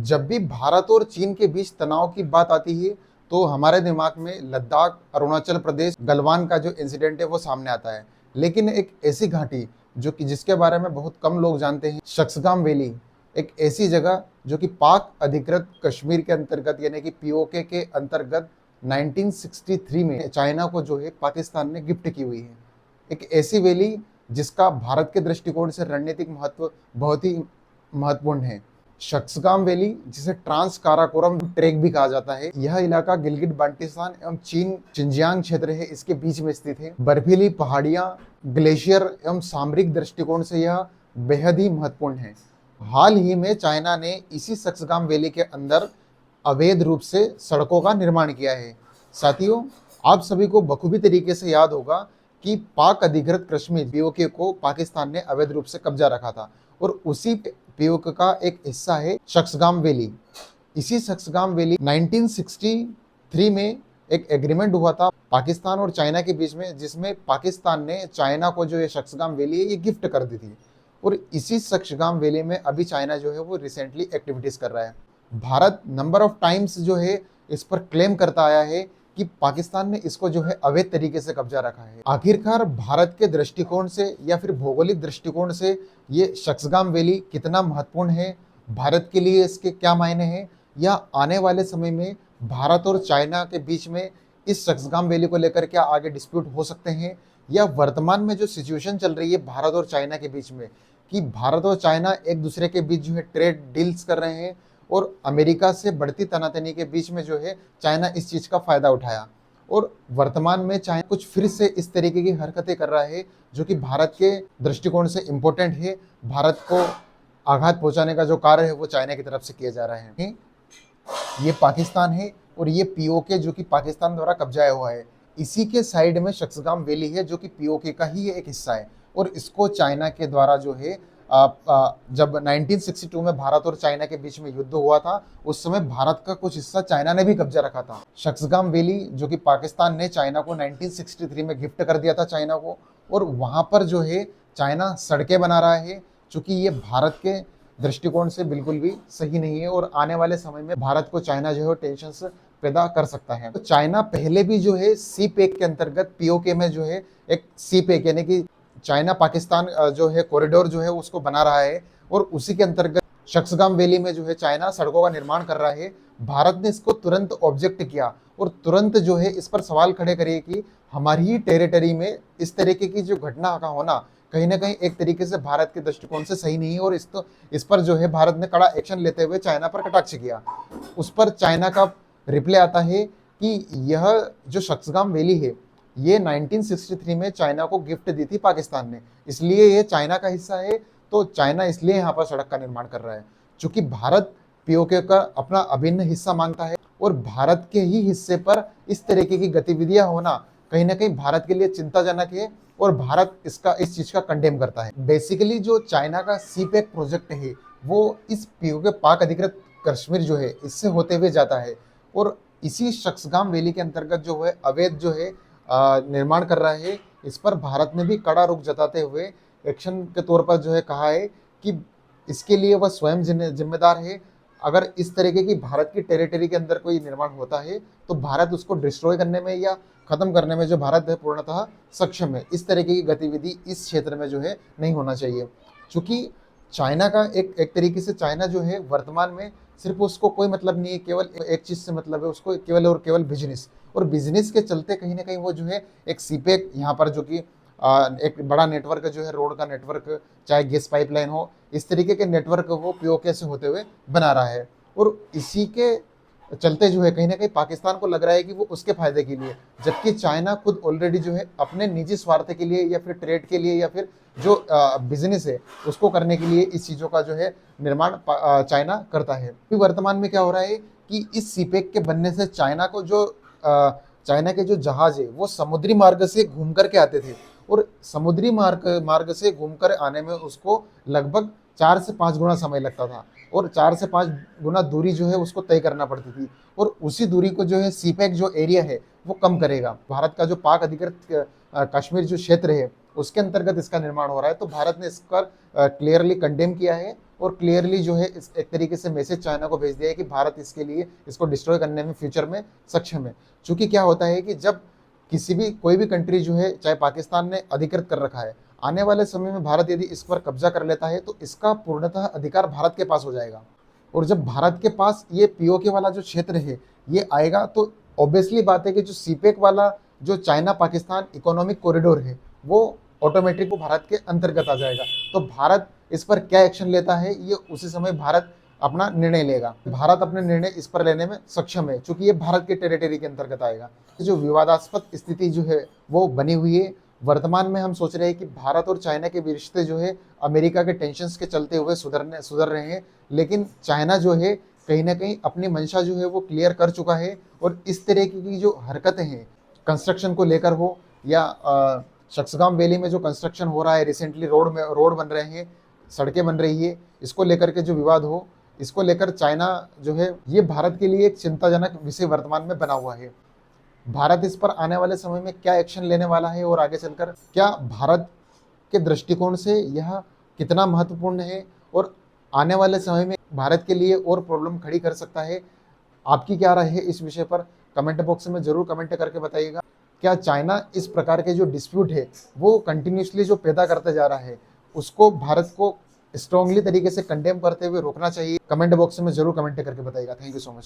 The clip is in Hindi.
जब भी भारत और चीन के बीच तनाव की बात आती है तो हमारे दिमाग में लद्दाख, अरुणाचल प्रदेश, गलवान का जो इंसिडेंट है वो सामने आता है। लेकिन एक ऐसी घाटी जो कि जिसके बारे में बहुत कम लोग जानते हैं, शक्सगाम वैली, एक ऐसी जगह जो कि पाक अधिकृत कश्मीर के अंतर्गत यानी कि पीओके के अंतर्गत 1963 में चाइना को जो है पाकिस्तान ने गिफ्ट की हुई है। एक ऐसी वैली जिसका भारत के दृष्टिकोण से रणनीतिक महत्व बहुत ही महत्वपूर्ण है। शक्सगाम वैली, जिसे ट्रांस काराकोरम ट्रैक भी कहा जाता है, यह इलाका गिलगिट बाल्टिस्तान एवं चीन शिनजियांग क्षेत्र है, इसके बीच में स्थित है। बर्फीली पहाड़ियां, ग्लेशियर एवं सामरिक दृष्टिकोण से यह बेहद ही महत्वपूर्ण है। हाल ही में चाइना ने इसी शक्सगाम वैली के अंदर अवैध रूप से सड़कों का निर्माण किया है। साथियों, आप सभी को बखूबी तरीके से याद होगा कि पाक अधिकृत कश्मीर पीओके को पाकिस्तान ने अवैध रूप से कब्जा रखा था और उसी पीओके का एक हिस्सा है शक्सगाम वैली। इसी शक्सगाम वैली 1963 में एक एग्रीमेंट हुआ था पाकिस्तान और चाइना के बीच में, जिसमें पाकिस्तान ने चाइना को जो ये शक्सगाम वैली है ये गिफ्ट कर दी थी। और इसी शक्सगाम वैली में अभी चाइना जो है वो रिसेंटली एक्टिविटीज कर रहा है। भारत नंबर ऑफ टाइम्स जो है इस पर क्लेम करता आया है कि पाकिस्तान ने इसको जो है अवैध तरीके से कब्जा रखा है। आखिरकार भारत के दृष्टिकोण से या फिर भौगोलिक दृष्टिकोण से ये शक्सगाम वैली कितना महत्वपूर्ण है, भारत के लिए इसके क्या मायने हैं, या आने वाले समय में भारत और चाइना के बीच में इस शक्सगाम वैली को लेकर क्या आगे डिस्प्यूट हो सकते हैं, या वर्तमान में जो सिचुएशन चल रही है भारत और चाइना के बीच में कि भारत और चाइना एक दूसरे के बीच जो है ट्रेड डील्स कर रहे हैं और अमेरिका से बढ़ती तनातनी के बीच में जो है चाइना इस चीज़ का फ़ायदा उठाया और वर्तमान में चाइना कुछ फिर से इस तरीके की हरकतें कर रहा है जो कि भारत के दृष्टिकोण से इम्पोर्टेंट है। भारत को आघात पहुंचाने का जो कार्य है वो चाइना की तरफ से किया जा रहा है। ये पाकिस्तान है और ये पीओके जो कि पाकिस्तान द्वारा कब्जाया हुआ है। इसी के साइड में शक्सगाम वैली है जो कि पीओके का ही एक हिस्सा है और इसको चाइना के द्वारा जो है जब 1962 में भारत और चाइना के बीच में युद्ध हुआ था उस समय भारत का कुछ हिस्सा चाइना ने भी कब्जा रखा था। शक्सगाम वैली जो कि पाकिस्तान ने चाइना को 1963 में गिफ्ट कर दिया था चाइना को, और वहाँ पर जो है चाइना सड़कें बना रहा है, चूँकि ये भारत के दृष्टिकोण से बिल्कुल भी सही नहीं है और आने वाले समय में भारत को चाइना जो है टेंशन पैदा कर सकता है। तो चाइना पहले भी जो है सी पैक के अंतर्गत पीओके में जो है एक सी पैक यानी कि चाइना पाकिस्तान जो है कॉरिडोर जो है उसको बना रहा है और उसी के अंतर्गत शक्सगाम वैली में जो है चाइना सड़कों का निर्माण कर रहा है। भारत ने इसको तुरंत ऑब्जेक्ट किया और तुरंत जो है इस पर सवाल खड़े करिए कि हमारी ही टेरिटरी में इस तरीके की जो घटना का होना कहीं ना कहीं एक तरीके से भारत के दृष्टिकोण से सही नहीं है और इस पर जो है भारत ने कड़ा एक्शन लेते हुए चाइना पर कटाक्ष किया। उस पर चाइना का रिप्लाई आता है कि यह जो शक्सगाम वैली है ये 1963 में चाइना को गिफ्ट दी थी पाकिस्तान ने, इसलिए ये चाइना का हिस्सा है। तो चाइना इसलिए यहाँ पर सड़क का निर्माण कर रहा है क्योंकि भारत पीओके का अपना अभिन्न हिस्सा मांगता है और भारत के ही हिस्से पर इस तरीके की गतिविधियां होना कहीं ना कहीं भारत के लिए चिंताजनक है और भारत इस चीज का कंडेम करता है। बेसिकली जो चाइना का सी पैक प्रोजेक्ट है वो इस पीओके पाक अधिकृत कश्मीर जो है इससे होते हुए जाता है और इसी शक्सगाम वैली के अंतर्गत जो है अवैध जो है निर्माण कर रहा है। इस पर भारत ने भी कड़ा रुख जताते हुए एक्शन के तौर पर जो है कहा है कि इसके लिए वह स्वयं जिम्मेदार है। अगर इस तरीके की भारत की टेरिटरी के अंदर कोई निर्माण होता है तो भारत उसको डिस्ट्रॉय करने में या खत्म करने में जो भारत है पूर्णतः सक्षम है। इस तरीके की गतिविधि इस क्षेत्र में जो है नहीं होना चाहिए, क्योंकि चाइना का एक तरीके से चाइना जो है वर्तमान में सिर्फ उसको कोई मतलब नहीं है, केवल एक चीज़ से मतलब है उसको, केवल और केवल बिजनेस। और बिजनेस के चलते कहीं ना कहीं वो जो है एक सीपेक यहाँ पर जो कि एक बड़ा नेटवर्क जो है रोड का नेटवर्क, चाहे गैस पाइपलाइन हो, इस तरीके के नेटवर्क वो पीओके से होते हुए बना रहा है और इसी के चलते जो है कहीं ना कहीं पाकिस्तान को लग रहा है कि वो उसके फायदे के लिए, जबकि चाइना खुद ऑलरेडी जो है अपने निजी स्वार्थ के लिए या फिर ट्रेड के लिए या फिर जो बिजनेस है उसको करने के लिए इस चीज़ों का जो है निर्माण चाइना करता है। फिर वर्तमान में क्या हो रहा है कि इस सीपेक के बनने से चाइना को जो चाइना के जो जहाज है वो समुद्री मार्ग से घूम कर के आते थे और समुद्री मार्ग से घूमकर आने में उसको लगभग 4 से 5 गुना समय लगता था और 4 से 5 गुना दूरी जो है उसको तय करना पड़ती थी और उसी दूरी को जो है सीपैक जो एरिया है वो कम करेगा। भारत का जो पाक अधिकृत कश्मीर जो क्षेत्र है उसके अंतर्गत इसका निर्माण हो रहा है, तो भारत ने इस पर क्लियरली कंडेम किया है और क्लियरली जो है इस एक तरीके से मैसेज चाइना को भेज दिया है कि भारत इसके लिए इसको डिस्ट्रॉय करने में फ्यूचर में सक्षम है। चूंकि क्या होता है कि जब किसी भी कोई भी कंट्री जो है, चाहे पाकिस्तान ने अधिकृत कर रखा है, आने वाले समय में भारत यदि इस पर कब्जा कर लेता है तो इसका पूर्णतः अधिकार भारत के पास हो जाएगा। और जब भारत के पास ये पीओके वाला जो क्षेत्र है ये आएगा तो ऑब्वियसली बात है कि जो सीपेक वाला जो चाइना पाकिस्तान इकोनॉमिक कॉरिडोर है वो ऑटोमेटिक वो भारत के अंतर्गत आ जाएगा। तो भारत इस पर क्या एक्शन लेता है ये उसी समय भारत अपना निर्णय लेगा। भारत अपने निर्णय इस पर लेने में सक्षम है क्योंकि ये भारत के टेरिटरी के अंतर्गत आएगा। जो विवादास्पद स्थिति जो है वो बनी हुई है। वर्तमान में हम सोच रहे हैं कि भारत और चाइना के रिश्ते जो है अमेरिका के टेंशन्स के चलते हुए सुधर रहे हैं, लेकिन चाइना जो है कहीं ना कहीं अपनी मंशा जो है वो क्लियर कर चुका है। और इस तरह की जो हरकतें हैं कंस्ट्रक्शन को लेकर हो या शक्सगाम वैली में जो कंस्ट्रक्शन हो रहा है, रिसेंटली रोड बन रहे हैं, सड़कें बन रही है, इसको लेकर के जो विवाद हो, इसको लेकर चाइना जो है ये भारत के लिए एक चिंताजनक विषय वर्तमान में बना हुआ है। भारत इस पर आने वाले समय में क्या एक्शन लेने वाला है और आगे चलकर क्या भारत के दृष्टिकोण से यह कितना महत्वपूर्ण है और आने वाले समय में भारत के लिए और प्रॉब्लम खड़ी कर सकता है, आपकी क्या राय है इस विषय पर कमेंट बॉक्स में जरूर कमेंट करके बताइएगा। क्या चाइना इस प्रकार के जो डिस्प्यूट है वो कंटिन्यूसली जो पैदा करते जा रहा है उसको भारत को स्ट्रांगली तरीके से कंडेम करते हुए रोकना चाहिए? कमेंट बॉक्स में जरूर कमेंट करके बताइएगा। Thank you so much.